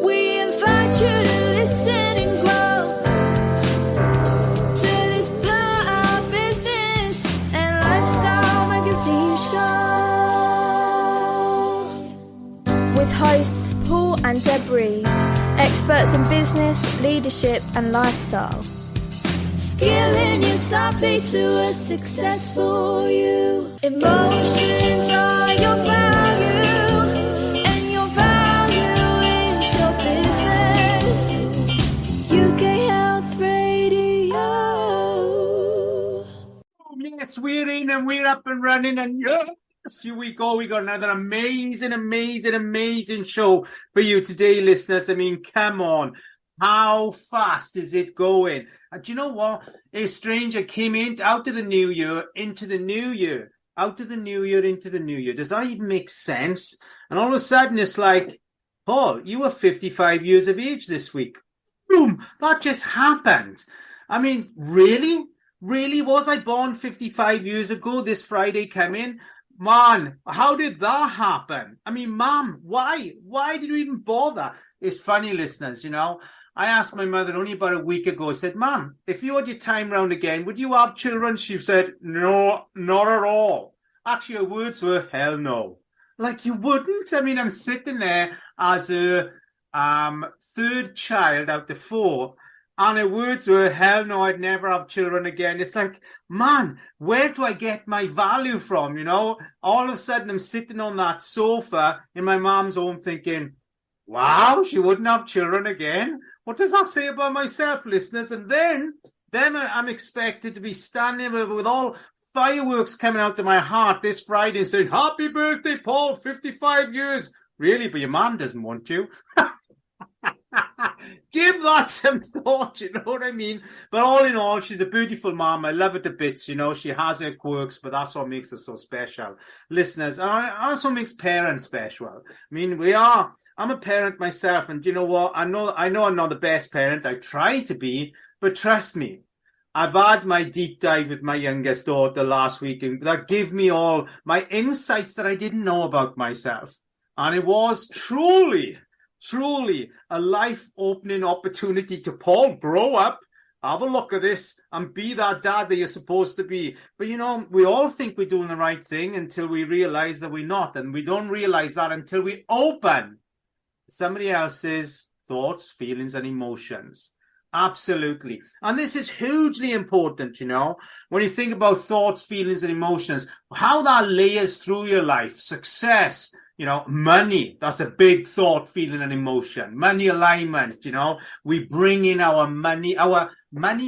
We invite you to listen and grow to this Blowout Business and Lifestyle Magazine show. With hosts Paul and Deb Rees, experts in business, leadership and lifestyle. Skilling yourself to a successful you. Emotions are your value, and your value is your business. UK Health Radio. Oh, yes, we're in and we're up and running, and yes, here we go. We got another amazing show for you today, listeners. I mean, come on. How fast is it going? And do you know what? It's strange. I came out of the new year, into the new year, out of the new year, into the new year. Does that even make sense? And all of a sudden, it's like, Paul, you were 55 years of age this week. Boom! That just happened. I mean, really? Really? Was I born 55 years ago? This Friday came in? Man, how did that happen? I mean, Mom, why? Why did you even bother? It's funny, listeners, you know. I asked my mother only about a week ago, I said, Mom, if you had your time round again, would you have children? She said, no, not at all. Actually, her words were, hell no. Like, you wouldn't? I mean, I'm sitting there as a third child out of four, and her words were, hell no, I'd never have children again. It's like, man, where do I get my value from, you know? All of a sudden, I'm sitting on that sofa in my mom's home thinking, wow, she wouldn't have children again? What does that say about myself, listeners? And then I'm expected to be standing with all fireworks coming out of my heart this Friday saying, happy birthday, Paul, 55 years. Really? But your mom doesn't want you. Give that some thought, you know what I mean? But all in all, she's a beautiful mom. I love her to bits, you know. She has her quirks, but that's what makes her so special. Listeners, that's what makes parents special. I mean, I'm a parent myself, and you know what? I know I'm not the best parent. I try to be, but trust me, I've had my deep dive with my youngest daughter last week, and that gave me all my insights that I didn't know about myself. And it was truly a life-opening opportunity to, Paul, grow up, have a look at this, and be that dad that you're supposed to be. But, you know, we all think we're doing the right thing until we realize that we're not. And we don't realize that until we open somebody else's thoughts, feelings, and emotions. Absolutely. And this is hugely important, you know, when you think about thoughts, feelings, and emotions, how that layers through your life. Success, you know, money, that's a big thought, feeling, and emotion. Money alignment, you know, we bring in our money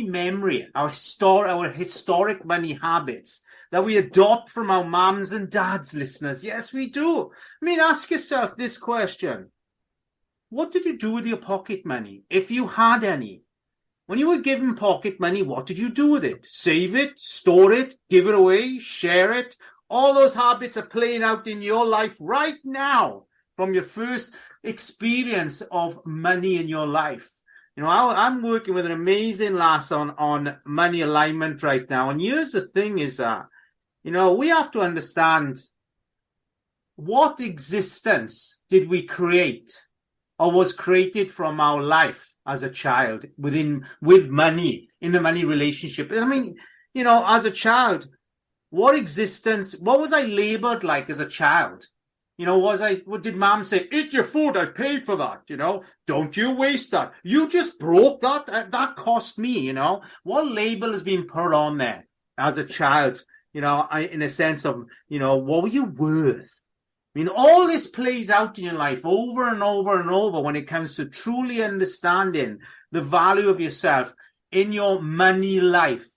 memory, our historic money habits that we adopt from our mums and dads, listeners. Yes, we do. I mean, ask yourself this question. What did you do with your pocket money, if you had any? When you were given pocket money, what did you do with it? Save it, store it, give it away, share it? All those habits are playing out in your life right now from your first experience of money in your life. You know, I'm working with an amazing lass on money alignment right now. And here's the thing is that, you know, we have to understand what existence did we create or was created from our life as a child with money, in the money relationship. I mean, you know, as a child, what was I labeled like as a child? You know, what did mom say? Eat your food, I've paid for that, you know. Don't you waste that. You just broke that. That cost me, you know. What label has been put on there as a child, you know, in a sense of, you know, what were you worth? I mean, all this plays out in your life over and over and over when it comes to truly understanding the value of yourself in your money life.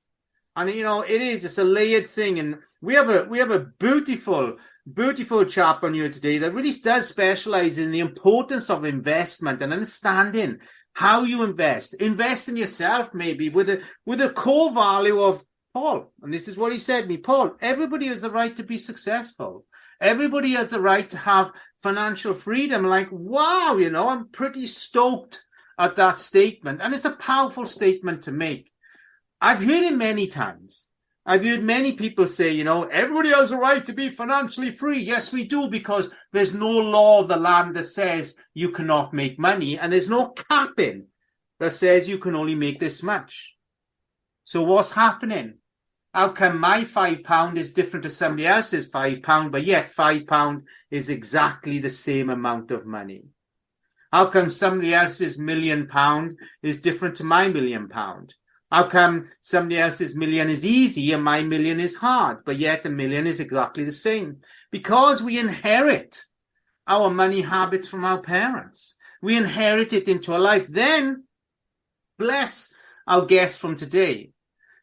And, you know, it's a layered thing. And we have a beautiful chap on here today that really does specialize in the importance of investment and understanding how you invest. Invest in yourself, maybe with a core value of, Paul, and this is what he said to me, Paul, everybody has the right to be successful. Everybody has the right to have financial freedom. Like, wow, you know, I'm pretty stoked at that statement. And it's a powerful statement to make. I've heard it many times. I've heard many people say, you know, everybody has a right to be financially free. Yes, we do, because there's no law of the land that says you cannot make money, and there's no capping that says you can only make this much. So what's happening? How come my £5 is different to somebody else's £5, but yet £5 is exactly the same amount of money? How come somebody else's £1 million is different to my £1 million? How come somebody else's million is easy and my million is hard, but yet a million is exactly the same? Because we inherit our money habits from our parents. We inherit it into our life. Then, bless our guest from today,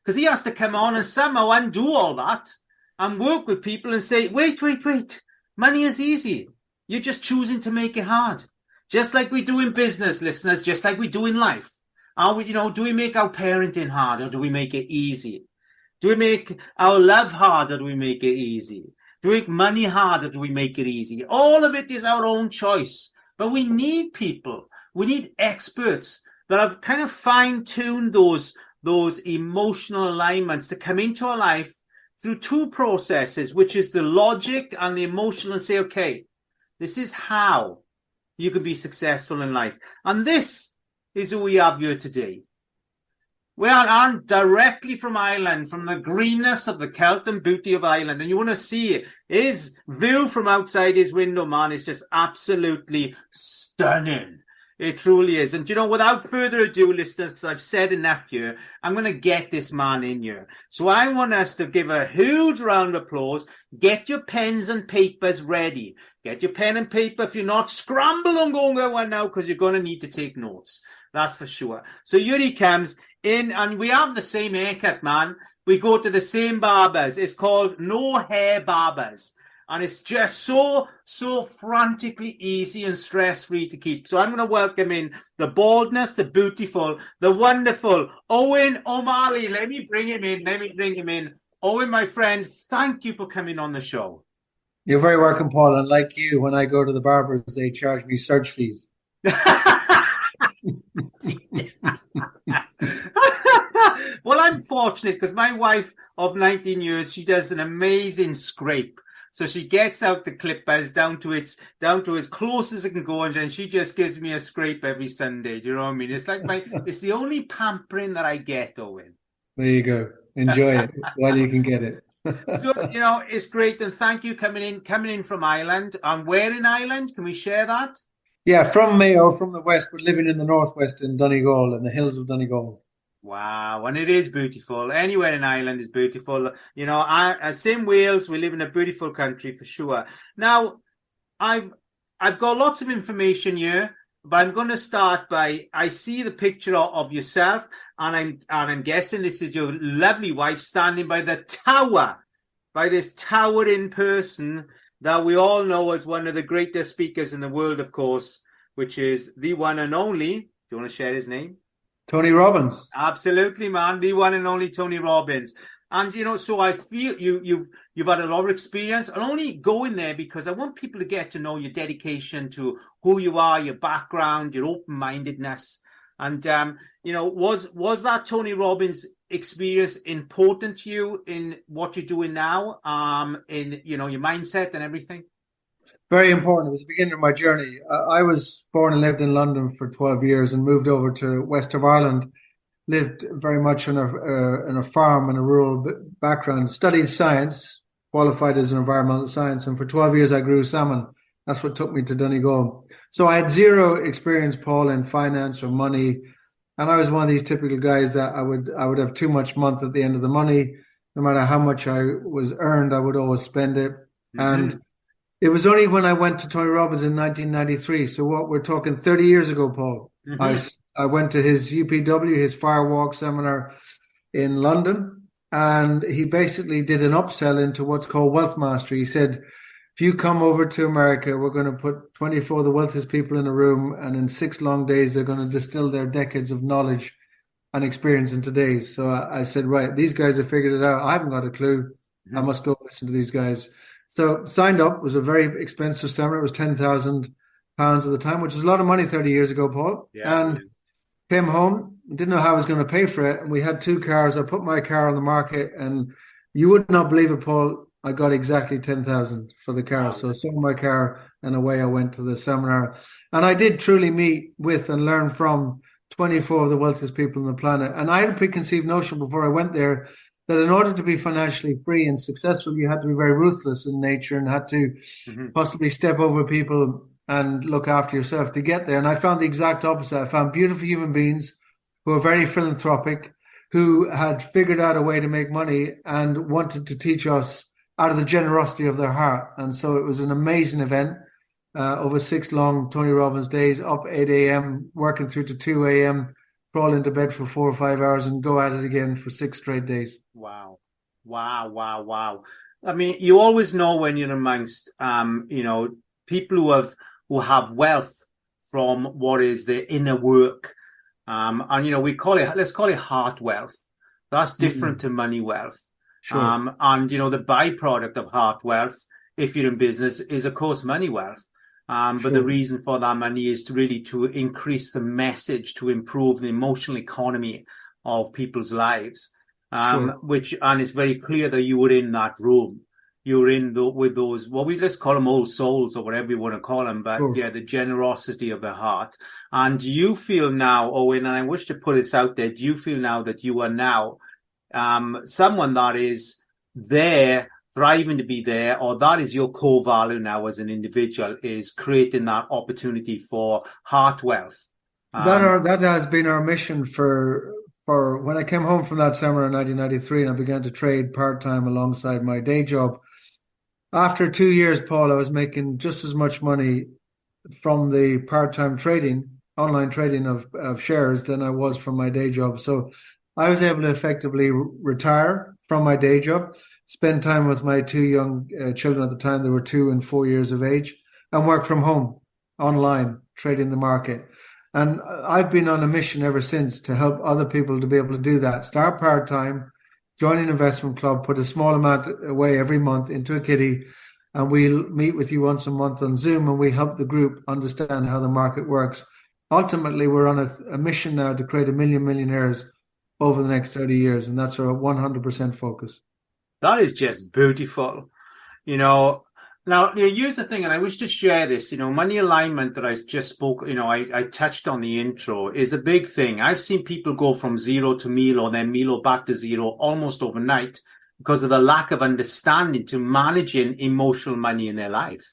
because he has to come on and somehow undo all that and work with people and say, wait, money is easy. You're just choosing to make it hard. Just like we do in business, listeners, just like we do in life. Do we make our parenting hard, or do we make it easy? Do we make our love hard, or do we make it easy? Do we make money hard, or do we make it easy? All of it is our own choice. But we need people. We need experts that have kind of fine-tuned those emotional alignments to come into our life through two processes, which is the logic and the emotional, and say, okay, this is how you can be successful in life. And this is who we have here today. We are directly from Ireland, from the greenness of the Celt and beauty of Ireland. And you want to see his view from outside his window, man. It's just absolutely stunning. It truly is. And, without further ado, listeners, because I've said enough here, I'm going to get this man in here. So I want us to give a huge round of applause. Get your pens and papers ready. Get your pen and paper. If you're not, scramble and go and get one now, because you're going to need to take notes. That's for sure. So here he comes in, and we have the same haircut, man. We go to the same barbers. It's called No Hair Barbers. And it's just so frantically easy and stress-free to keep. So I'm going to welcome in the baldness, the beautiful, the wonderful Owen O'Malley. Let me bring him in. Owen, my friend, thank you for coming on the show. You're very welcome, Paul. And like you, when I go to the barbers, they charge me search fees. Well, I'm fortunate because my wife of 19 years, she does an amazing scrape. So she gets out the clippers down to as close as it can go, and then she just gives me a scrape every Sunday. Do you know what I mean? It's like it's the only pampering that I get, Owen. There you go. Enjoy it while you can get it. So, it's great, and thank you coming in from Ireland. Where in Ireland? Can we share that? Yeah, from Mayo, from the west, but living in the northwest in Donegal, in the hills of Donegal. Wow, and it is beautiful. Anywhere in Ireland is beautiful. Same Wales, we live in a beautiful country for sure. Now, I've got lots of information here, but I'm going to start by, I see the picture of yourself, and I'm guessing this is your lovely wife standing by the tower, by this towering person that we all know as one of the greatest speakers in the world, of course, which is the one and only. Do you want to share his name? Tony Robbins. Absolutely, man. The one and only Tony Robbins. And, so I feel you've had a lot of experience. I'll only go in there because I want people to get to know your dedication to who you are, your background, your open-mindedness. And, was that Tony Robbins experience important to you in what you're doing now, in, your mindset and everything? Very important. It was the beginning of my journey. I was born and lived in London for 12 years and moved over to west of Ireland. Lived very much in a farm and a rural background. Studied science, qualified as an environmental science, and for 12 years I grew salmon. That's what took me to Donegal. So I had zero experience, Paul, in finance or money, and I was one of these typical guys that I would have too much month at the end of the money. No matter how much I was earned, I would always spend it. Mm-hmm. And it was only when I went to Tony Robbins in 1993. So what we're talking 30 years ago, Paul. Mm-hmm. I went to his UPW, his Firewalk seminar in London, and he basically did an upsell into what's called Wealth Mastery. He said, if you come over to America, we're going to put 24 of the wealthiest people in a room, and in 6 long days, they're going to distill their decades of knowledge and experience into days. So I said, right, these guys have figured it out. I haven't got a clue. Mm-hmm. I must go listen to these guys. So signed up. It was a very expensive seminar. It was £10,000 at the time, which was a lot of money 30 years ago, Paul. Yeah, and came home, didn't know how I was going to pay for it. And we had 2 cars. I put my car on the market and You would not believe it, Paul. I got exactly 10,000 for the car. Wow. So I sold my car and away I went to the seminar. And I did truly meet with and learn from 24 of the wealthiest people on the planet. And I had a preconceived notion before I went there that in order to be financially free and successful, you had to be very ruthless in nature and had to possibly step over people and look after yourself to get there. And I found the exact opposite. I found beautiful human beings who are very philanthropic, who had figured out a way to make money and wanted to teach us out of the generosity of their heart. And so it was an amazing event over 6 long Tony Robbins days, up 8 a.m., working through to 2 a.m., crawl into bed for 4 or 5 hours and go at it again for 6 straight days. Wow. I mean, you always know when you're amongst, people who have wealth from what is the inner work. And, let's call it heart wealth. That's different to money wealth. Sure. And, the byproduct of heart wealth, if you're in business, is, of course, money wealth. But the reason for that money is to increase the message, to improve the emotional economy of people's lives. And it's very clear that you were in that room. You were with those, let's call them old souls or whatever you want to call them. But the generosity of the heart. And do you feel now, Owen, and I wish to put this out there, do you feel now that you are now someone that is there, thriving to be there, or that is your core value now as an individual, is creating that opportunity for heart wealth? That has been our mission for when I came home from that summer in 1993 and I began to trade part-time alongside my day job. After 2 years, Paul, I was making just as much money from the part-time trading, online trading of shares than I was from my day job. So I was able to effectively retire from my day job, spend time with my 2 young children at the time. They were 2 and 4 years of age, and work from home, online, trading the market. And I've been on a mission ever since to help other people to be able to do that. Start part-time, join an investment club, put a small amount away every month into a kitty, and we'll meet with you once a month on Zoom, and we help the group understand how the market works. Ultimately, we're on a mission now to create 1 million millionaires over the next 30 years, and that's our 100% focus. That is just beautiful. Now, here's the thing, and I wish to share this, money alignment that I just spoke, I touched on the intro, is a big thing. I've seen people go from zero to Milo, then Milo back to zero almost overnight because of the lack of understanding to managing emotional money in their life.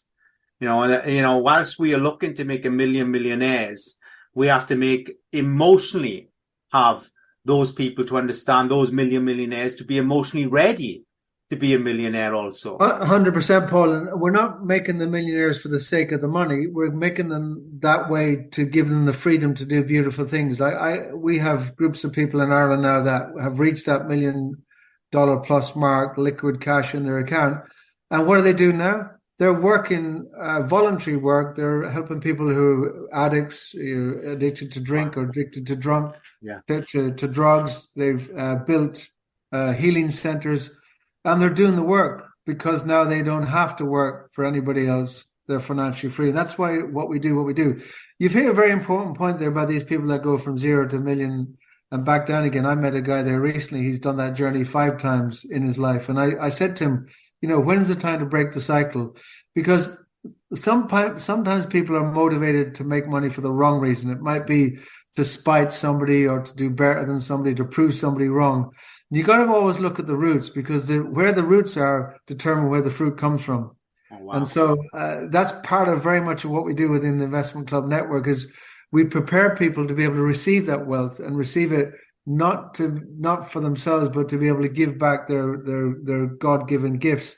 Whilst we are looking to make 1 million millionaires, we have to emotionally have those people to understand those 1 million millionaires to be emotionally ready to be a millionaire also. 100%, Paul. And we're not making the millionaires for the sake of the money. We're making them that way to give them the freedom to do beautiful things. We have groups of people in Ireland now that have reached that $1 million plus mark, liquid cash in their account. And what do they do now? They're working voluntary work. They're helping people who are addicts, addicted to drink or addicted to to drugs. They've built healing centers. And they're doing the work because now they don't have to work for anybody else. They're financially free. And that's why what we do. You've hit a very important point there about these people that go from 0 to 1 million and back down again. I met a guy there recently. He's done that journey 5 times in his life. And I said to him, when's the time to break the cycle? Because sometimes people are motivated to make money for the wrong reason. It might be to spite somebody or to do better than somebody, to prove somebody wrong. You got to always look at the roots because where the roots are determine where the fruit comes from. Oh, wow. And so that's part of very much of what we do within the Investment Club Network is we prepare people to be able to receive that wealth and receive it not for themselves, but to be able to give back their God-given gifts.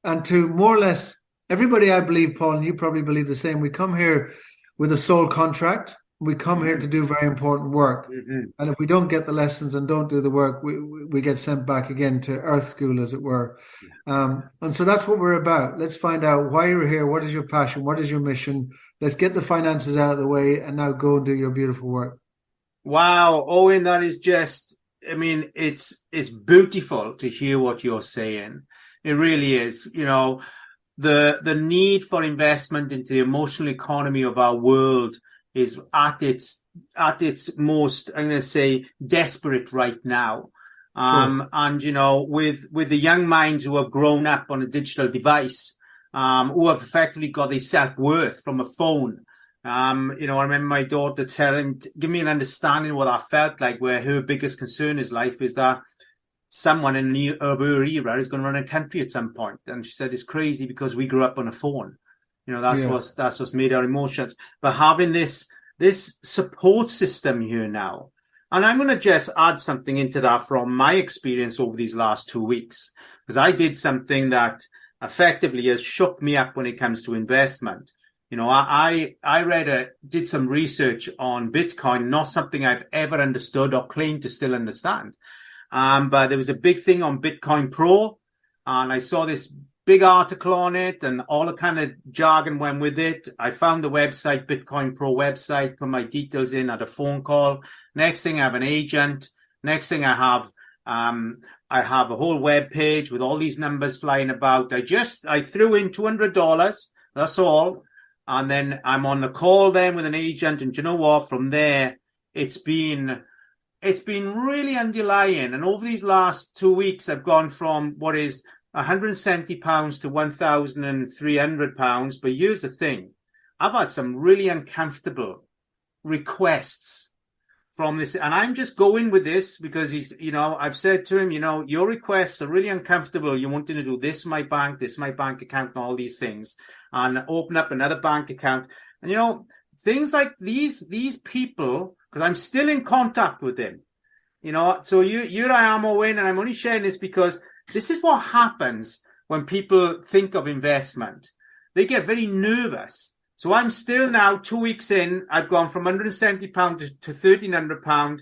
And to more or less, everybody, I believe, Paul, and you probably believe the same, we come here with a soul contract. We come here to do very important work. Mm-hmm. And if we don't get the lessons and don't do the work, we get sent back again to earth school, as it were. And so that's what we're about. Let's find out why you're here. What is your passion? What is your mission? Let's get the finances out of the way and now go and do your beautiful work. Wow, Owen, that is just, it's beautiful to hear what you're saying. It really is. The need for investment into the emotional economy of our world is at its most, I'm going to say, desperate right now. And, you know, with the young minds who have grown up on a digital device, who have effectively got their self-worth from a phone. You know, I remember my daughter give me an understanding of what that felt like, where her biggest concern in life is that someone of her era is going to run a country at some point. And she said, it's crazy because we grew up on a phone. You know, that's what's made our emotions. But having this support system here now, and I'm going to just add something into that from my experience over these last 2 weeks, because I did something that effectively has shook me up when it comes to investment. You know, I did some research on Bitcoin, not something I've ever understood or claimed to still understand. But there was a big thing on Bitcoin Pro, and I saw this big article on it, and all the kind of jargon went with it. I found the website, Bitcoin Pro website, put my details in, had a phone call. Next thing, I have an agent. Next thing, I have a whole web page with all these numbers flying about. I threw in $200. That's all. And then I'm on the call then with an agent. And you know what? From there, it's been really underlying. And over these last 2 weeks, I've gone from what is £170 to £1,300. But here's the thing. I've had some really uncomfortable requests from this. And I'm just going with this because I've said to him, you know, your requests are really uncomfortable. You wanting to do this, my bank account, and all these things, and open up another bank account. And, you know, things like these people, because I'm still in contact with them, you know, so here I am, Owen, and I'm only sharing this because this is what happens when people think of investment. They get very nervous. So I'm still now 2 weeks in. I've gone from £170 to £1,300.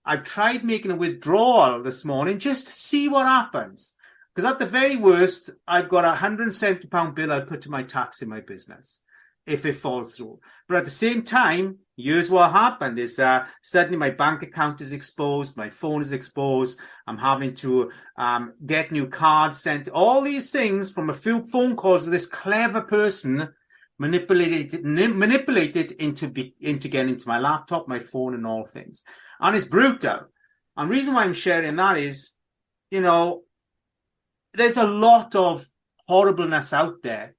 I've tried making a withdrawal this morning just to see what happens. Because at the very worst, I've got a £170 bill I'll put to my tax in my business if it falls through. But at the same time, here's what happened is suddenly my bank account is exposed, my phone is exposed, I'm having to get new cards sent. All these things from a few phone calls of this clever person manipulated into getting into my laptop, my phone, and all things. And it's brutal. And the reason why I'm sharing that is, you know, there's a lot of horribleness out there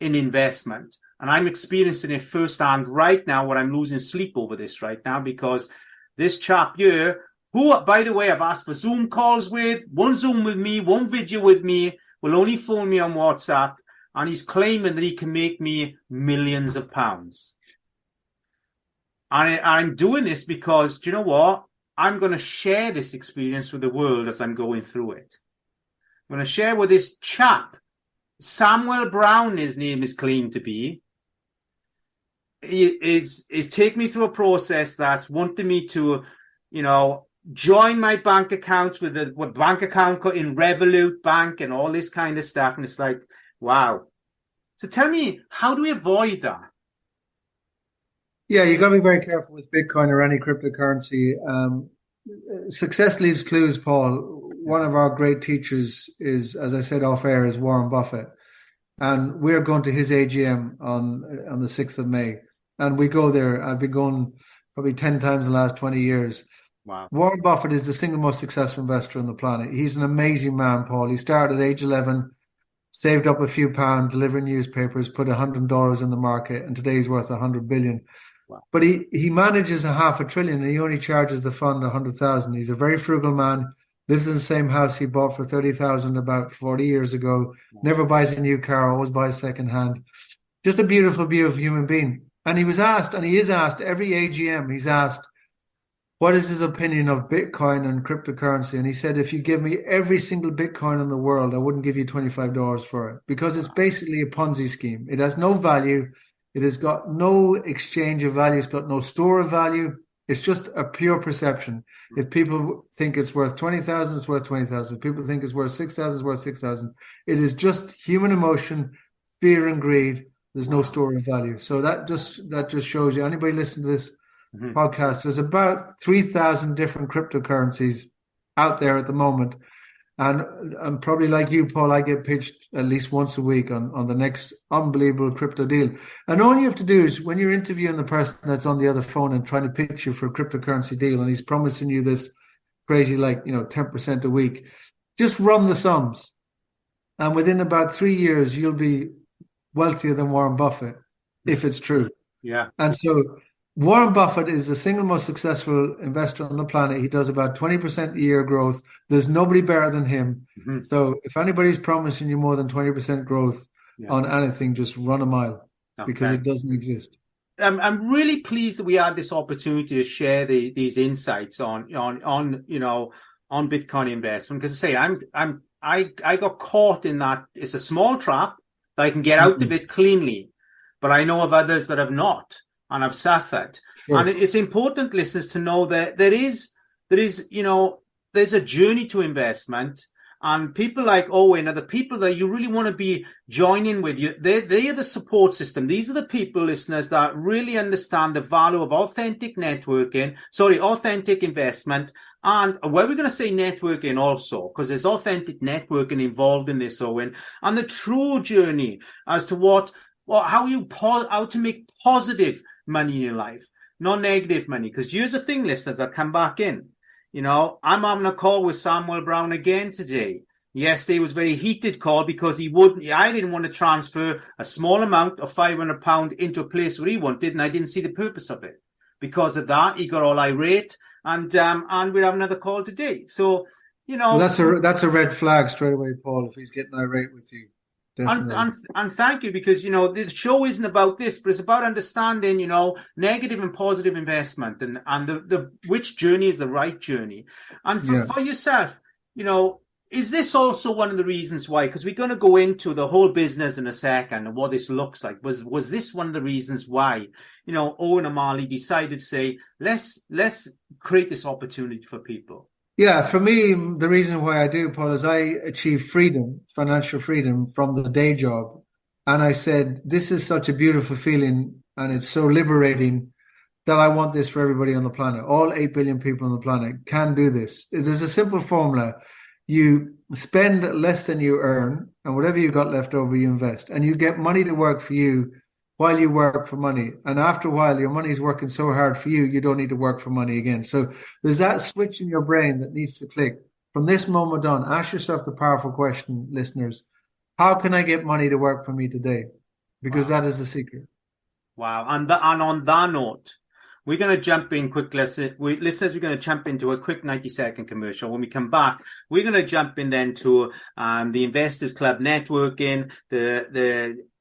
in investment. And I'm experiencing it firsthand right now, where I'm losing sleep over this right now, because this chap here, who, by the way, I've asked for Zoom calls with, won't Zoom with me, won't video with me, will only phone me on WhatsApp, and he's claiming that he can make me millions of pounds. And I'm doing this because, do you know what? I'm going to share this experience with the world as I'm going through it. I'm going to share with this chap, Samuel Brown, his name is claimed to be. He is taking me through a process that's wanting me to, you know, join my bank accounts with a bank account in Revolut Bank and all this kind of stuff. And it's like, wow. So tell me, how do we avoid that? Yeah, you got to be very careful with Bitcoin or any cryptocurrency. Success leaves clues, Paul. One of our great teachers is, as I said off air, is Warren Buffett. And we're going to his AGM on the 6th of May. And we go there. I've been going probably 10 times in the last 20 years. Wow. Warren Buffett is the single most successful investor on the planet. He's an amazing man, Paul. He started at age 11, saved up a few pounds, delivering newspapers, put $100 in the market, and today he's worth $100 billion. Wow. But he manages $500 billion, and he only charges the fund $100,000. He's a very frugal man. Lives in the same house he bought for $30,000 about 40 years ago. Never buys a new car, always buys second hand. Just a beautiful, beautiful human being. And he was asked, and he is asked every AGM, he's asked, what is his opinion of Bitcoin and cryptocurrency? And he said, if you give me every single Bitcoin in the world, I wouldn't give you $25 for it, because it's basically a Ponzi scheme. It has no value. It has got no exchange of value. It's got no store of value. It's just a pure perception. If people think it's worth 20,000, it's worth 20,000. If people think it's worth 6,000, it's worth 6,000. It is just human emotion, fear and greed. There's no store of value. So that just shows you. Anybody listen to this podcast? There's about 3,000 different cryptocurrencies out there at the moment. And I'm probably like you, Paul, I get pitched at least once a week on the next unbelievable crypto deal. And all you have to do is, when you're interviewing the person that's on the other phone and trying to pitch you for a cryptocurrency deal, and he's promising you this crazy, like, 10% a week. Just run the sums. And within about 3 years, you'll be wealthier than Warren Buffett, if it's true. Yeah. And so Warren Buffett is the single most successful investor on the planet. He does about 20% a year growth. There's nobody better than him. Mm-hmm. So if anybody's promising you more than 20% growth on anything, just run a mile, because it doesn't exist. I'm really pleased that we had this opportunity to share these insights on Bitcoin investment. Because I got caught in that. It's a small trap that I can get out of it cleanly, but I know of others that have not and have suffered. Sure. And it's important, listeners, to know that there's a journey to investment. And people like Owen are the people that you really want to be joining with. They are the support system. These are the people, listeners, that really understand the value of authentic investment. And where we're going to say networking also, because there's authentic networking involved in this, Owen, and the true journey as to how to make positive money in your life, not negative money. Because here's the thing, listeners, that come back in. I'm having a call with Samuel Brown again today. Yesterday was a very heated call because I didn't want to transfer a small amount of £500 into a place where he wanted, and I didn't see the purpose of it. Because of that, he got all irate, and we'll have another call today. So, well, that's a red flag straight away, Paul, if he's getting irate with you. And thank you, because the show isn't about this, but it's about understanding negative and positive investment, and the which journey is the right journey. And for yourself, is this also one of the reasons why? Because we're going to go into the whole business in a second and what this looks like. Was this one of the reasons why Owen O'Malley decided to say let's create this opportunity for people? Yeah, for me, the reason why I do, Paul, is I achieved freedom, financial freedom from the day job. And I said, this is such a beautiful feeling, and it's so liberating that I want this for everybody on the planet. All 8 billion people on the planet can do this. There's a simple formula. You spend less than you earn, and whatever you got left over, you invest. And you get money to work for you while you work for money. And after a while, your money's working so hard for you, you don't need to work for money again. So there's that switch in your brain that needs to click. From this moment on, ask yourself the powerful question, listeners: how can I get money to work for me today? Because that is the secret. Wow. And on that note, we're going to jump in quick. Listeners, we're going to jump into a quick 90-second commercial. When we come back, we're going to jump in then to the Investors Club networking,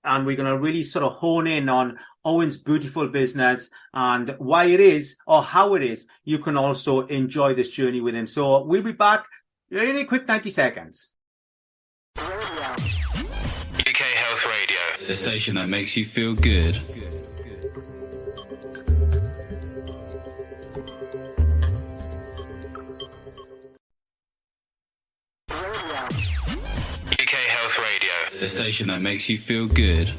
and we're going to really sort of hone in on Owen's beautiful business and why it is, or how it is, you can also enjoy this journey with him. So we'll be back in a quick 90 seconds. UK Health Radio, the station that makes you feel good. UK Health Radio, the station that makes you feel good.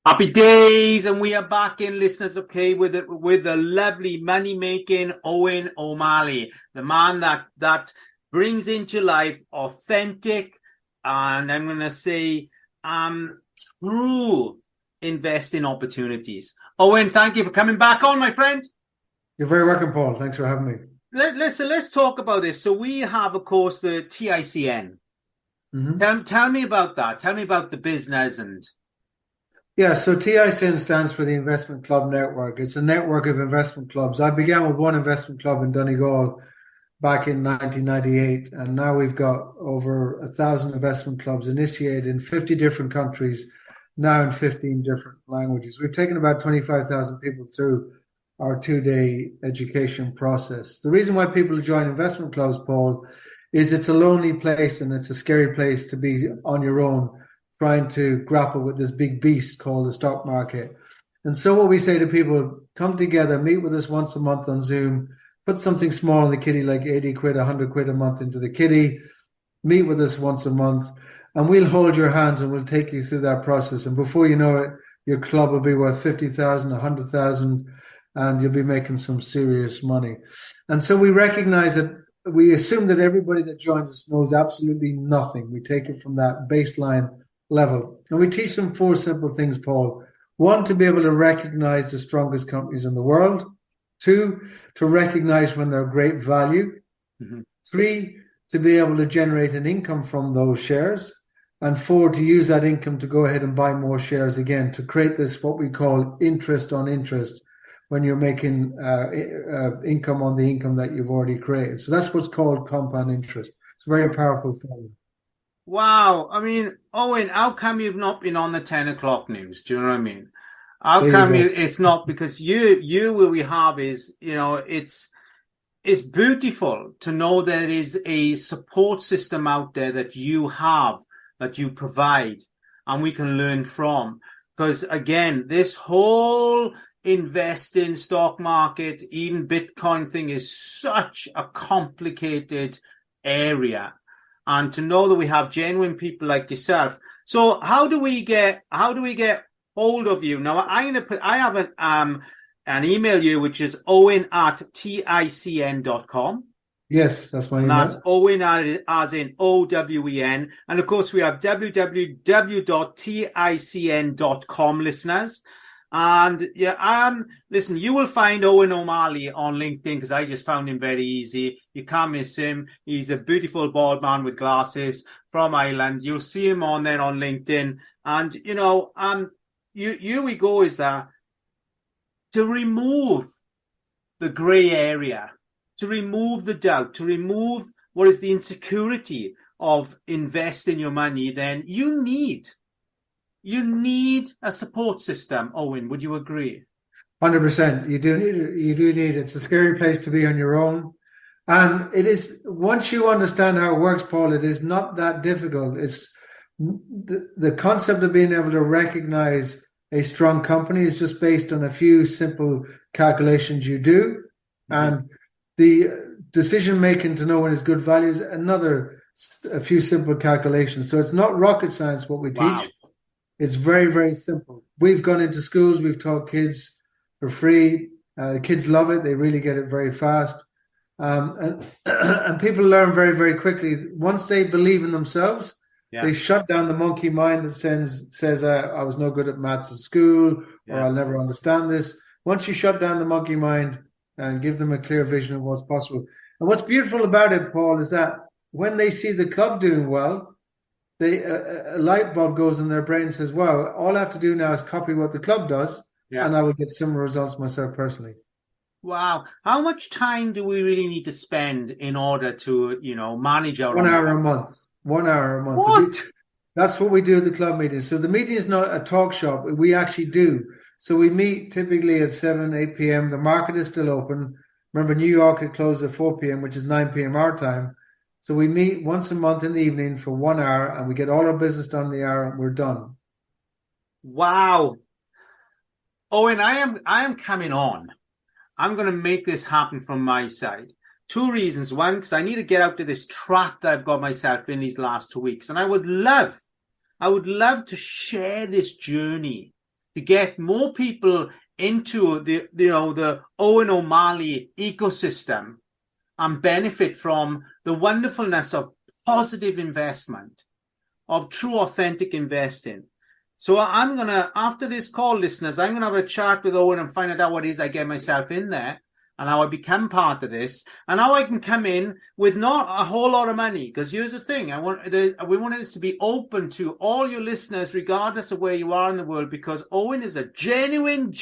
Happy days, and we are back in, listeners, okay, with the lovely money-making Owen O'Malley, the man that brings into life authentic, and I'm going to say true investing opportunities. Owen, thank you for coming back on, my friend. You're very welcome, Paul. Thanks for having me. Let's talk about this. So we have, of course, the TICN. Mm-hmm. Tell me about that. Tell me about the business and... Yeah, so TICN stands for the Investment Club Network. It's a network of investment clubs. I began with one investment club in Donegal back in 1998, and now we've got over 1,000 investment clubs initiated in 50 different countries, now in 15 different languages. We've taken about 25,000 people through our 2-day education process. The reason why people join investment clubs, Paul, is it's a lonely place and it's a scary place to be on your own, trying to grapple with this big beast called the stock market. And so what we say to people, come together, meet with us once a month on Zoom, put something small in the kitty like 80 quid, 100 quid a month into the kitty, meet with us once a month, and we'll hold your hands and we'll take you through that process. And before you know it, your club will be worth 50,000, 100,000, and you'll be making some serious money. And so we recognize that we assume that everybody that joins us knows absolutely nothing. We take it from that baseline level. And we teach them 4 simple things, Paul. One, to be able to recognize the strongest companies in the world. Two, to recognize when they're great value. Mm-hmm. Three, to be able to generate an income from those shares. And four, to use that income to go ahead and buy more shares again, to create this, what we call interest on interest, when you're making income on the income that you've already created. So that's what's called compound interest. It's a very powerful formula. Wow. I mean, Owen, how come you've not been on the 10 o'clock news? Do you know what I mean? How There you come go. it's not? Because you what we have is, it's beautiful to know there is a support system out there that you have, that you provide, and we can learn from. Because again, this whole invest in stock market, even Bitcoin thing is such a complicated area. And to know that we have genuine people like yourself. So how do we get hold of you? Now I have an email you, which is owen@ticn.com. Yes, that's my And email. that's Owen as in OWEN. And of course we have www.ticn.com, listeners. And listen, you will find Owen O'Malley on LinkedIn, because I just found him very easy. You can't miss him. He's a beautiful bald man with glasses from Ireland. You'll see him on there on LinkedIn. And, here we go, is that to remove the gray area, to remove the doubt, to remove what is the insecurity of investing your money, then you need a support system. Owen, would you agree? 100%. You do need it. It's a scary place to be on your own. And it is, once you understand how it works, Paul, it is not that difficult. It's the concept of being able to recognize a strong company is just based on a few simple calculations you do. And the decision making to know when it's good value is a few simple calculations. So it's not rocket science what we teach. It's very, very simple. We've gone into schools, we've taught kids for free. The kids love it. They really get it very fast. And people learn very, very quickly. Once they believe in themselves, they shut down the monkey mind that says I was no good at maths at school, or I'll never understand this. Once you shut down the monkey mind and give them a clear vision of what's possible. And what's beautiful about it, Paul, is that when they see the club doing well, a light bulb goes in their brain and says, wow, all I have to do now is copy what the club does, and I will get similar results myself personally. Wow. How much time do we really need to spend in order to, manage our 1 hour a month. 1 hour a month. What? That's what we do at the club meeting. So the meeting is not a talk shop. We actually do. So we meet typically at 7, 8 p.m. The market is still open. Remember, New York, it closes at 4 p.m., which is 9 p.m. our time. So we meet once a month in the evening for 1 hour, and we get all our business done in the hour, and we're done. Wow. Owen, I am coming on. I'm going to make this happen from my side. 2 reasons. One, because I need to get out of this trap that I've got myself in these last 2 weeks. And I would love to share this journey to get more people into the Owen O'Malley ecosystem and benefit from the wonderfulness of positive investment, of true authentic investing. So I'm going to, after this call, listeners, I'm going to have a chat with Owen and find out what it is I get myself in there, and how I become part of this, and how I can come in with not a whole lot of money. Because here's the thing, we want this to be open to all your listeners, regardless of where you are in the world, because Owen is a genuine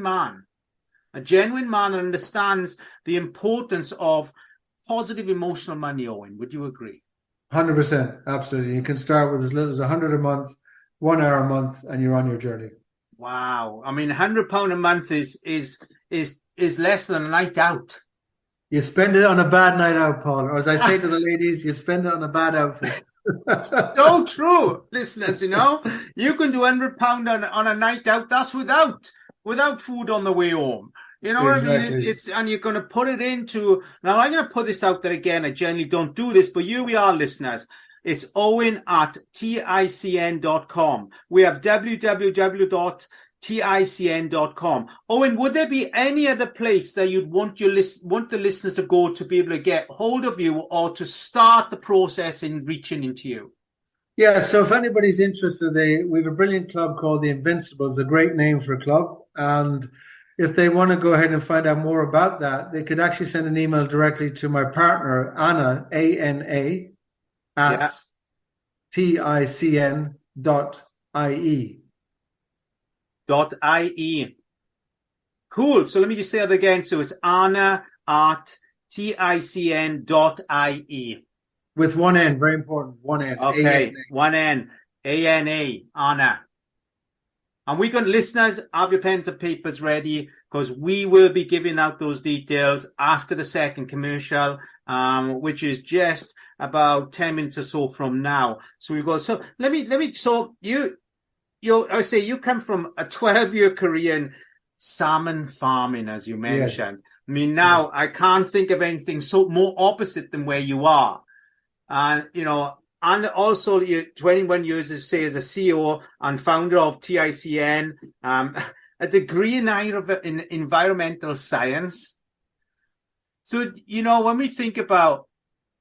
man. A genuine man that understands the importance of positive emotional money, Owen. Would you agree? 100%. Absolutely. You can start with as little as 100 a month, 1 hour a month, and you're on your journey. Wow. I mean, £100 a month is less than a night out. You spend it on a bad night out, Paul. Or as I say to the ladies, you spend it on a bad outfit. So true, listeners, You can do £100 on a night out. That's without food on the way home. You know what I mean? And you're going to put it into... Now, I'm going to put this out there again. I generally don't do this, but here we are, listeners. It's owen@ticn.com. We have www.ticn.com. Owen, would there be any other place that you'd want the listeners to go to be able to get hold of you or to start the process in reaching into you? Yeah, so if anybody's interested, we have a brilliant club called the Invincibles, a great name for a club. And if they want to go ahead and find out more about that, they could actually send an email directly to my partner, Anna, ANA, at TICN.IE. .ie. Cool. So let me just say that again. So it's Anna at TICN.IE. With one N, very important. One N. Okay. A-N-A. One N. ANA. Anna. And we're going to, listeners, have your pens and papers ready because we will be giving out those details after the second commercial, which is just about 10 minutes or so from now. So we go. So so I say you come from a 12-year career in salmon farming, as you mentioned. Yes. I mean, now I can't think of anything more opposite than where you are. And, and also you're 21 years, as a CEO and founder of TICN, a degree in environmental science. So, when we think about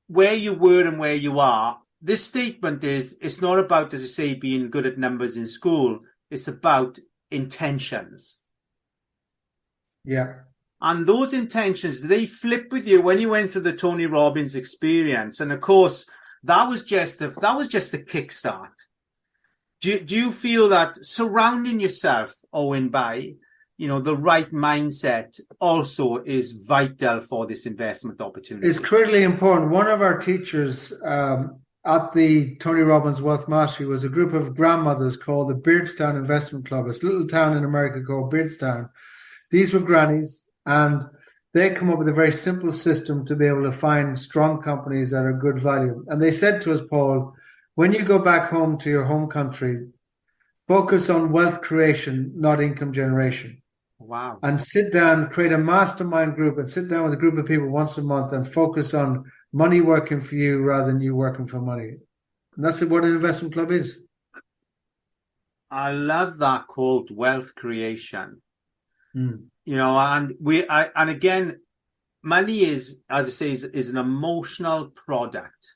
where you were and where you are, this statement it's not about, as you say, being good at numbers in school. It's about intentions. Yeah. And those intentions, they flip with you when you went through the Tony Robbins experience. And of course, that was just a kickstart. Do you feel that surrounding yourself, Owen, by, the right mindset also is vital for this investment opportunity? It's critically important. One of our teachers, at the Tony Robbins Wealth Mastery was a group of grandmothers called the Beardstown Investment Club. It's a little town in America called Beardstown. These were grannies, and they come up with a very simple system to be able to find strong companies that are good value. And they said to us, Paul, when you go back home to your home country, focus on wealth creation, not income generation. Wow. And sit down, create a mastermind group and sit down with a group of people once a month and focus on money working for you rather than you working for money. And that's what an investment club is. I love that quote, wealth creation. And again, money is, as I say, is an emotional product.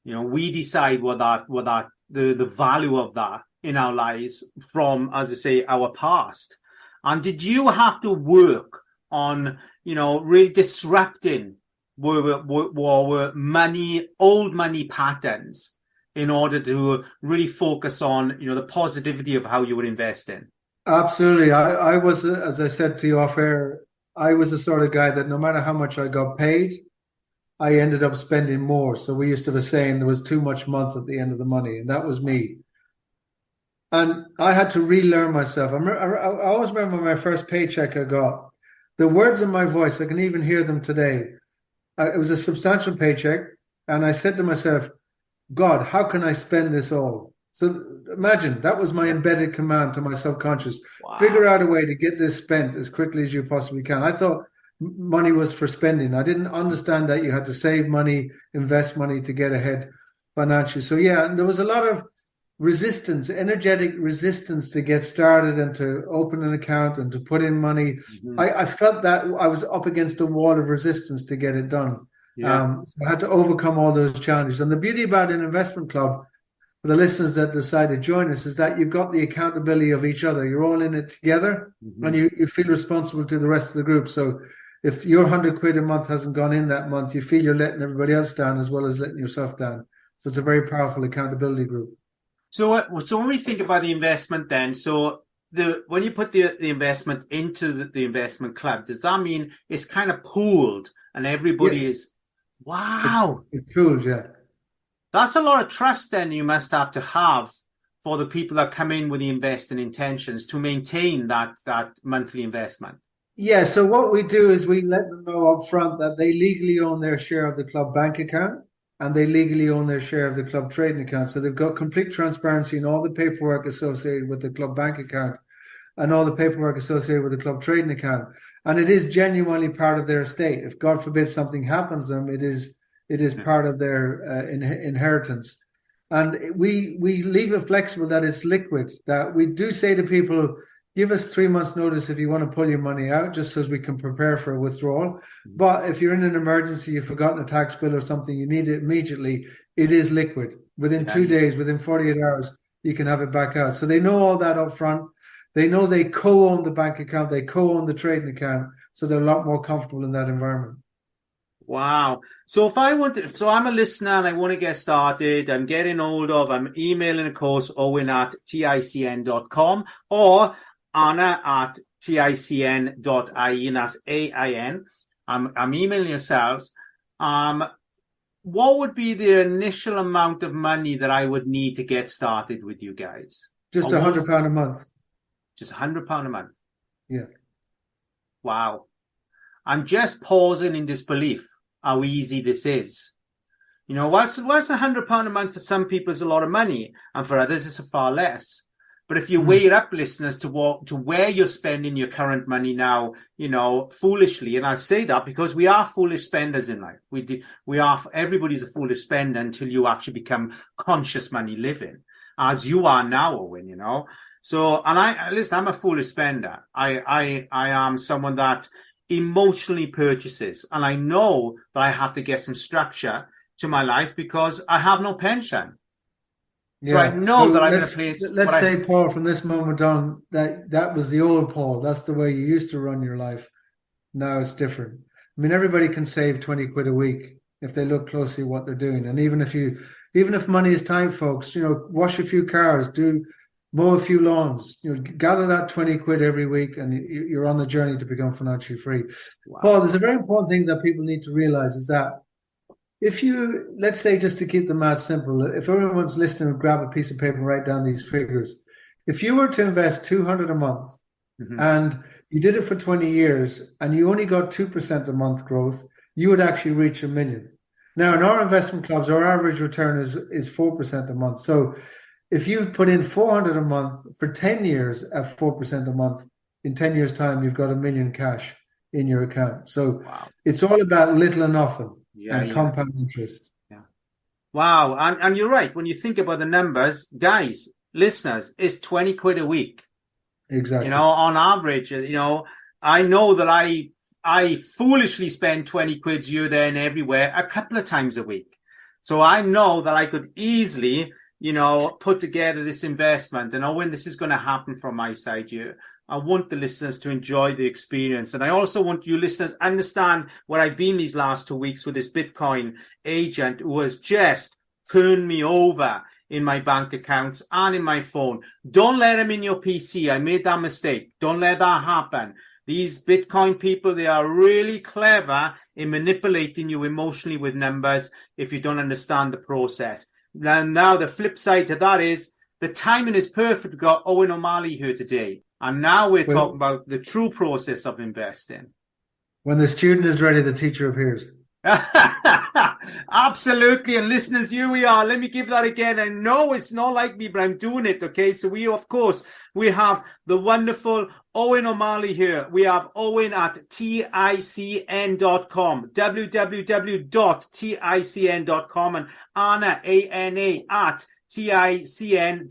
We decide what the value of that in our lives from, as I say, our past. And did you have to work on, really disrupting old money patterns in order to really focus on, the positivity of how you were investing? Absolutely. I was, as I said to you off air, I was the sort of guy that no matter how much I got paid, I ended up spending more. So we used to have a saying there was too much month at the end of the money, and that was me. And I had to relearn myself. I always remember my first paycheck I got. The words in my voice, I can even hear them today. It was a substantial paycheck, and I said to myself, God, how can I spend this all? So imagine, that was my embedded command to my subconscious. Wow. Figure out a way to get this spent as quickly as you possibly can. I thought money was for spending. I didn't understand that you had to save money, invest money to get ahead financially. So yeah, there was a lot of resistance, energetic resistance to get started and to open an account and to put in money. Mm-hmm. I felt that I was up against a wall of resistance to get it done. Yeah. So I had to overcome all those challenges. And the beauty about an investment club, for the listeners that decide to join us, is that you've got the accountability of each other. You're all in it together, mm-hmm. and you feel responsible to the rest of the group. So if your 100 quid a month hasn't gone in that month, you feel you're letting everybody else down as well as letting yourself down. So it's a very powerful accountability group. So when we think about the investment then, when you put the investment into the investment club, does that mean it's kind of pooled and everybody is, wow. It's pooled, yeah. That's a lot of trust then you must have to have for the people that come in with the investing intentions to maintain that monthly investment. Yeah, so what we do is we let them know up front that they legally own their share of the club bank account and they legally own their share of the club trading account. So they've got complete transparency in all the paperwork associated with the club bank account and all the paperwork associated with the club trading account. And it is genuinely part of their estate. If God forbid something happens to them, it is part of their inheritance. And we leave it flexible that it's liquid, that we do say to people, give us 3 months notice if you want to pull your money out, just so we can prepare for a withdrawal. But if you're in an emergency, you've forgotten a tax bill or something, you need it immediately, it is liquid. Within 2 days, within 48 hours, you can have it back out. So they know all that up front. They know they co-own the bank account, they co-own the trading account, so they're a lot more comfortable in that environment. Wow. So if I want to, so I'm a listener and I want to get started, I'm emailing, of course, Owen at ticn.com or Anna at ticn.ie, and that's AIN. I'm emailing yourselves. What would be the initial amount of money that I would need to get started with you guys? Just £100 a month. Just £100 a month? Yeah. Wow. I'm just pausing in disbelief how easy this is. You know, whilst £100 a month for some people is a lot of money, and for others it's far less. But if you weigh it up, listeners, to where you're spending your current money now, you know, foolishly, and I say that because we are foolish spenders in life. Everybody's a foolish spender until you actually become conscious money living, as you are now, Owen, you know. So, and I'm a foolish spender. I am someone that emotionally purchases, and I know that I have to get some structure to my life because I have no pension. So I know that I'm in a place. Let's say, Paul, from this moment on, that was the old Paul. That's the way you used to run your life. Now it's different. I mean, everybody can save 20 quid a week if they look closely at what they're doing. And even if money is tight, folks, you know, wash a few cars, mow a few lawns, you know, gather that 20 quid every week, and you're on the journey to become financially free. Wow. Paul, there's a very important thing that people need to realize is that if you, let's say, just to keep the math simple, if everyone's listening, grab a piece of paper and write down these figures. If you were to invest 200 a month and you did it for 20 years and you only got 2% a month growth, you would actually reach $1 million. Now, in our investment clubs, our average return is 4% a month. So if you put in 400 a month for 10 years at 4% a month, in 10 years' time, you've got $1 million cash in your account. So It's all about little and often and compound interest. Yeah. Wow. And you're right. When you think about the numbers, guys, listeners, it's 20 quid a week. Exactly. You know, on average, you know, I know that I foolishly spend 20 quid here, there and everywhere a couple of times a week. So I know that I could easily, you know, put together this investment. And Owen, this is going to happen from my side here. I want the listeners to enjoy the experience. And I also want you listeners understand what I've been these last 2 weeks with this Bitcoin agent who has just turned me over in my bank accounts and in my phone. Don't let him in your PC. I made that mistake. Don't let that happen. These Bitcoin people, they are really clever in manipulating you emotionally with numbers if you don't understand the process. Now the flip side to that is the timing is perfect. We've got Owen O'Malley here today. And now we're talking about the true process of investing. When the student is ready, the teacher appears. Absolutely. And listeners, here we are. Let me give that again. I know it's not like me, but I'm doing it. Okay. So we have the wonderful Owen O'Malley here. We have Owen at ticn.com, www.ticn.com, and Anna, ANA, at ticn.ie.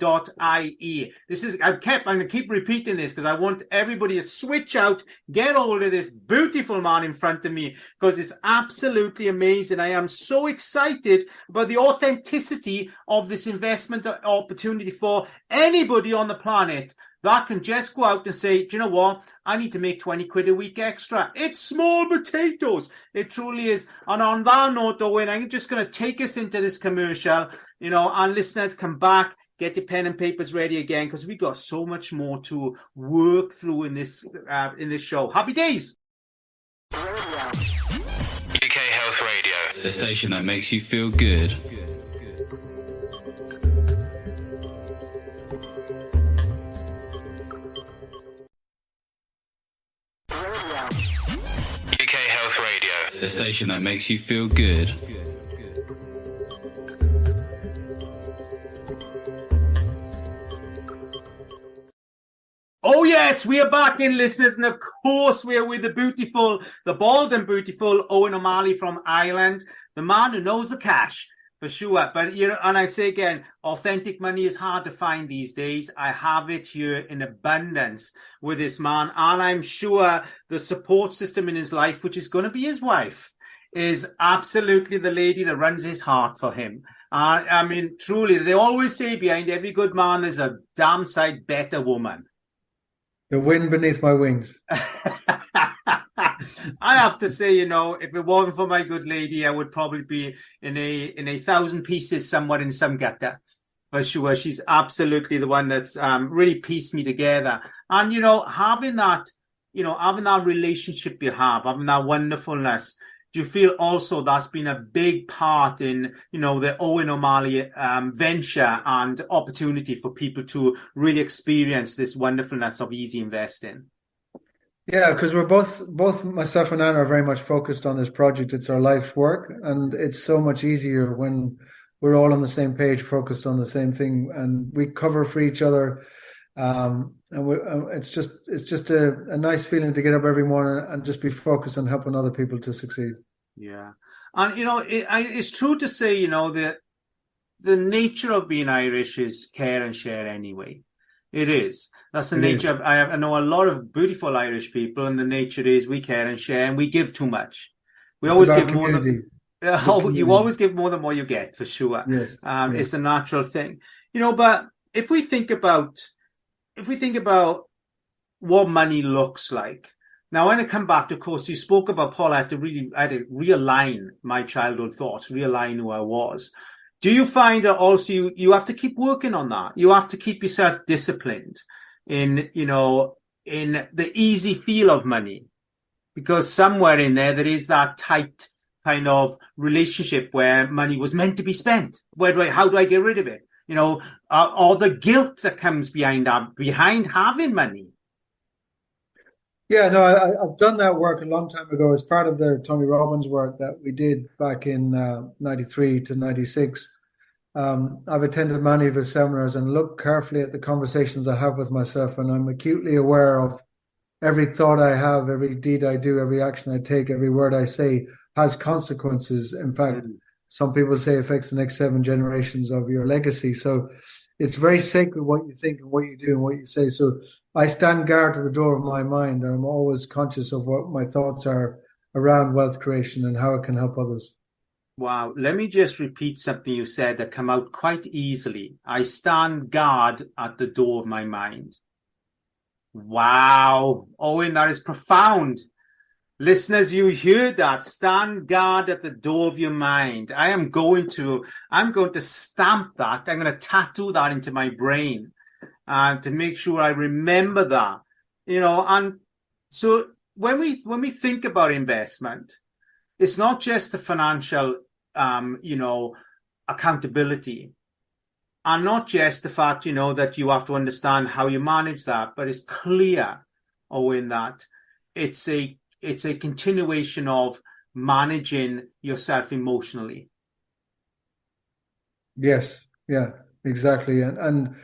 I'm going to keep repeating this because I want everybody to switch out, get hold of this beautiful man in front of me because it's absolutely amazing. I am so excited about the authenticity of this investment opportunity for anybody on the planet that can just go out and say, do you know what? I need to make 20 quid a week extra. It's small potatoes. It truly is. And on that note, Owen, I'm just going to take us into this commercial, you know, and listeners, come back, get your pen and papers ready again, because we got so much more to work through in this show. Happy days. UK Health Radio, the station that makes you feel good. UK Health Radio, the station that makes you feel good. Oh yes, we are back in, listeners, and of course we are with the bald and beautiful Owen O'Malley from Ireland, the man who knows the cash, for sure. But, you know, and I say again, authentic money is hard to find these days. I have it here in abundance with this man, and I'm sure the support system in his life, which is going to be his wife, is absolutely the lady that runs his heart for him. I mean, truly, they always say behind every good man there's a damn sight better woman. The wind beneath my wings. I have to say, if it wasn't for my good lady, I would probably be in a 1,000 pieces somewhere in some gutter. For sure. She's absolutely the one that's really pieced me together. And, having that relationship you have, having that wonderfulness, do you feel also that's been a big part in, the Owen O'Malley venture and opportunity for people to really experience this wonderfulness of easy investing? Yeah, because we're both myself and Anna are very much focused on this project. It's our life's work, and it's so much easier when we're all on the same page, focused on the same thing, and we cover for each other. And it's just a nice feeling to get up every morning and just be focused on helping other people to succeed. Yeah, and it's true to say, that the nature of being Irish is care and share anyway. It is. That's the nature of. I know a lot of beautiful Irish people, and the nature is we care and share, and we give too much. We always give more than. You always give more than what you get, for sure. Yes. It's a natural thing, But if we think about what money looks like. Now, when I come back, of course, you spoke about, Paul, I had to realign my childhood thoughts, realign who I was. Do you find that also you have to keep working on that? You have to keep yourself disciplined in the easy feel of money, because somewhere in there is that tight kind of relationship where money was meant to be spent. How do I get rid of it? Or the guilt that comes behind having money. Yeah, no, I've done that work a long time ago as part of the Tony Robbins work that we did back in 93 to 96. I've attended many of his seminars and looked carefully at the conversations I have with myself, and I'm acutely aware of every thought I have, every deed I do, every action I take, every word I say has consequences. In fact, some people say affects the next 7 generations of your legacy. So it's very sacred what you think and what you do and what you say. So I stand guard at the door of my mind, and I'm always conscious of what my thoughts are around wealth creation and how it can help others. Wow. Let me just repeat something you said that came out quite easily. I stand guard at the door of my mind. Wow. Owen, that is profound. Listeners, you heard that. Stand guard at the door of your mind. I'm going to stamp that. I'm going to tattoo that into my brain to make sure I remember that. And so when we think about investment, it's not just the financial, accountability, and not just the fact, that you have to understand how you manage that, but it's clear, Owen, that it's a continuation of managing yourself emotionally. Yes, yeah, exactly. And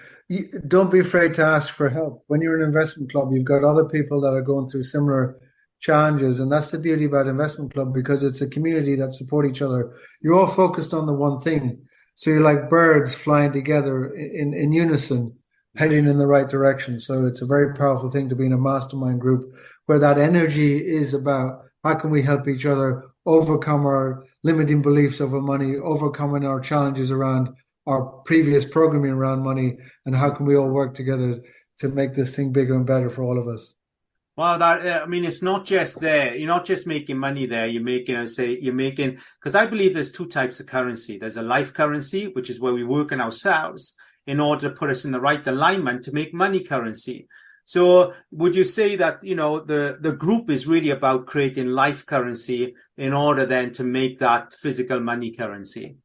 don't be afraid to ask for help. When you're in an investment club, you've got other people that are going through similar challenges. And that's the beauty about investment club, because it's a community that support each other. You're all focused on the one thing. So you're like birds flying together in unison, heading in the right direction. So it's a very powerful thing to be in a mastermind group where that energy is about how can we help each other overcome our limiting beliefs over money, overcoming our challenges around our previous programming around money, and how can we all work together to make this thing bigger and better for all of us. Well, it's not just there. You're not just making money there. Because I believe there's 2 types of currency. There's a life currency, which is where we work on ourselves in order to put us in the right alignment to make money currency. So would you say that, the group is really about creating life currency in order then to make that physical money currency?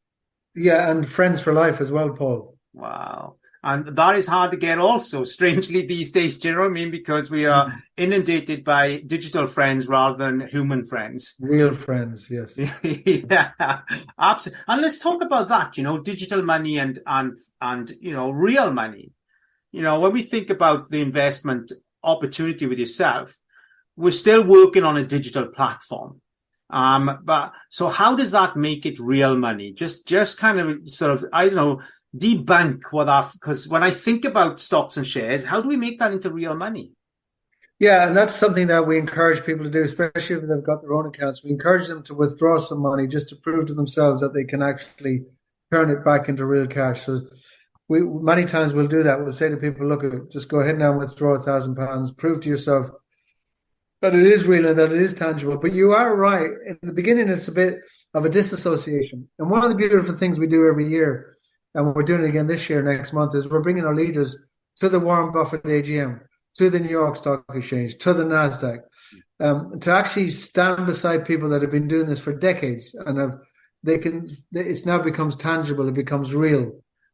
Yeah, and friends for life as well, Paul. Wow. And that is hard to get also, strangely, these days, do you know what I mean? Because we are inundated by digital friends rather than human friends. Real friends, yes. Yeah, absolutely. And let's talk about that, digital money and real money. When we think about the investment opportunity with yourself, we're still working on a digital platform. But so how does that make it real money? Just kind of sort of, I don't know, debunk because when I think about stocks and shares, how do we make that into real money? Yeah, and that's something that we encourage people to do, especially if they've got their own accounts. We encourage them to withdraw some money just to prove to themselves that they can actually turn it back into real cash. So we many times we'll do that. We'll say to people, look, just go ahead now and withdraw £1,000. Prove to yourself that it is real and that it is tangible. But you are right. In the beginning, it's a bit of a disassociation. And one of the beautiful things we do every year, and we're doing it again this year, next month, is we're bringing our leaders to the Warren Buffett AGM, to the New York Stock Exchange, to the NASDAQ, to actually stand beside people that have been doing this for decades and it's now becomes tangible, it becomes real.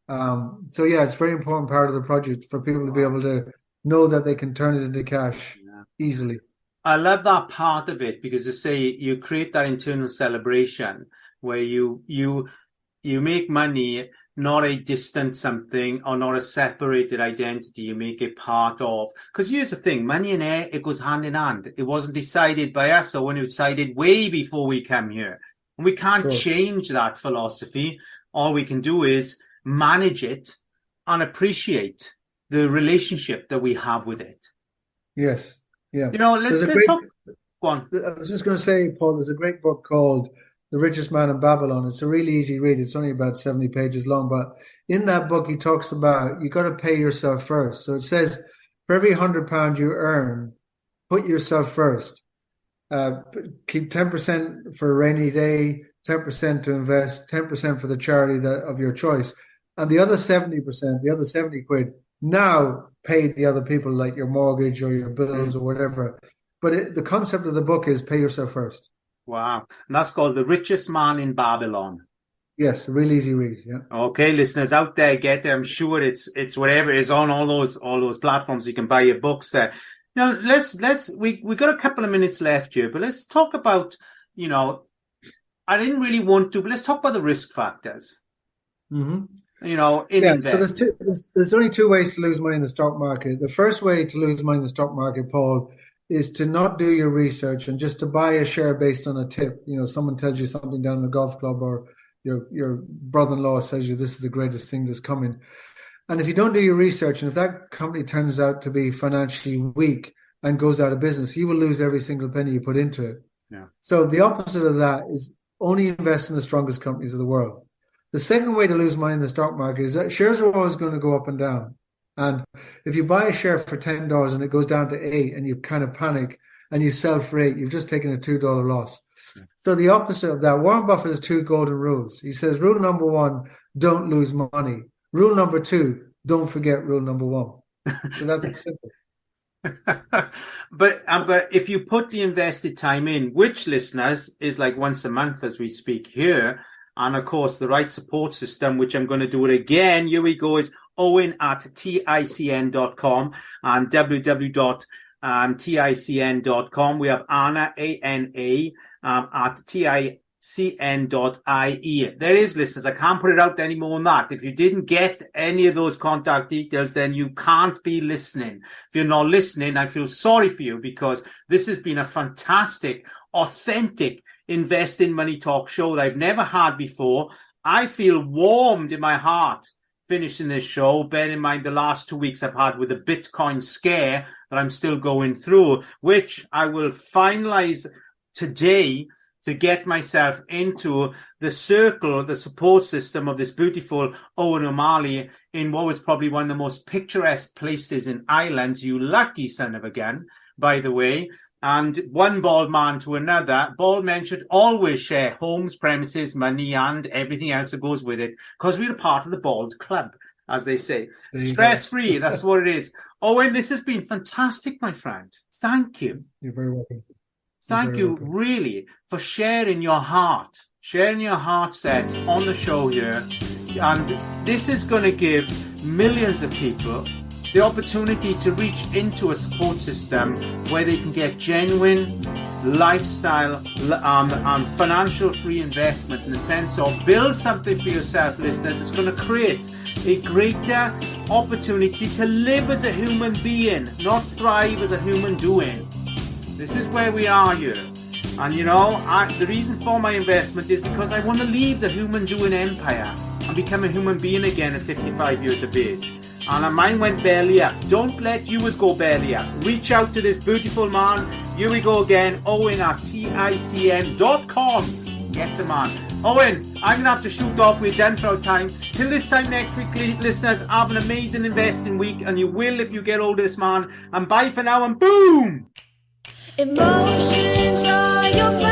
So yeah, it's a very important part of the project for people to be able to know that they can turn it into cash easily. I love that part of it because you say you create that internal celebration where you make money, not a distant something or not a separated identity. You make it part of, because here's the thing, money and air, it goes hand in hand. It wasn't decided by us, or when it was decided way before we come here. And we can't change that philosophy. All we can do is manage it and appreciate the relationship that we have with it. Yes. Yeah. You know, let's talk. Go on. I was just going to say, Paul, there's a great book called The Richest Man in Babylon. It's a really easy read. It's only about 70 pages long. But in that book, he talks about you got to pay yourself first. So it says for every £100 you earn, put yourself first. Keep 10% for a rainy day, 10% to invest, 10% for the charity of your choice. And the other 70%, the other 70 quid, now pay the other people, like your mortgage or your bills or whatever. But the concept of the book is pay yourself first. Wow. And that's called The Richest Man in Babylon. Yes, a real easy read. Yeah. Okay, listeners out there, get there. I'm sure it's whatever is on all those platforms. You can buy your books there. Now we got a couple of minutes left here, but let's talk about, you know, I didn't really want to, but let's talk about the risk factors. Mm-hmm. You know, investing. So there's only two ways to lose money in the stock market. The first way to lose money in the stock market, Paul, is to not do your research and just to buy a share based on a tip. You know, someone tells you something down in the golf club, or your brother-in-law says you this is the greatest thing that's coming. And if you don't do your research, and if that company turns out to be financially weak and goes out of business, you will lose every single penny you put into it. Yeah. So the opposite of that is only invest in the strongest companies of the world. The second way to lose money in the stock market is that shares are always going to go up and down. And if you buy a share for $10 and it goes down to $8 and you kind of panic and you sell for $8, you've just taken a $2 loss. Yeah. So the opposite of that, Warren Buffett has two golden rules. He says, rule number 1, don't lose money. Rule number 2, don't forget rule number 1. So that's simple. But if you put the invested time in, which, listeners, is like once a month as we speak here, and of course the right support system, which I'm going to do it again. Here we go, is Owen at TICN.com and www.ticn.com. We have Anna, ANA, at TICN.ie. There is, listeners. I can't put it out any more than that. If you didn't get any of those contact details, then you can't be listening. If you're not listening, I feel sorry for you, because this has been a fantastic, authentic Invest in Money talk show that I've never had before. I feel warmed in my heart finishing this show. Bear in mind the last 2 weeks I've had with the Bitcoin scare that I'm still going through, which I will finalize today to get myself into the circle, the support system of this beautiful Owen O'Malley in what was probably one of the most picturesque places in Ireland. You lucky son of a gun, by the way. And one bald man to another, bald men should always share homes, premises, money, and everything else that goes with it, because we're a part of the bald club, as they say. Stress-free, that's what it is. Owen, this has been fantastic, my friend. Thank you. You're very welcome. Thank you, really, for sharing your heart set on the show here. And this is going to give millions of people the opportunity to reach into a support system where they can get genuine lifestyle and financial free investment, in the sense of build something for yourself, listeners. It's going to create a greater opportunity to live as a human being, not thrive as a human doing. This is where we are here. And you know, the reason for my investment is because I want to leave the human doing empire and become a human being again at 55 years of age. And mine went belly up. Don't let yours go belly up. Reach out to this beautiful man. Here we go again. Owen at TICN.com. Get the man. Owen, I'm going to have to shoot off. We're done for our time. Till this time next week, listeners, have an amazing investing week, and you will if you get hold of this man. And bye for now, and boom! Emotions are your friends.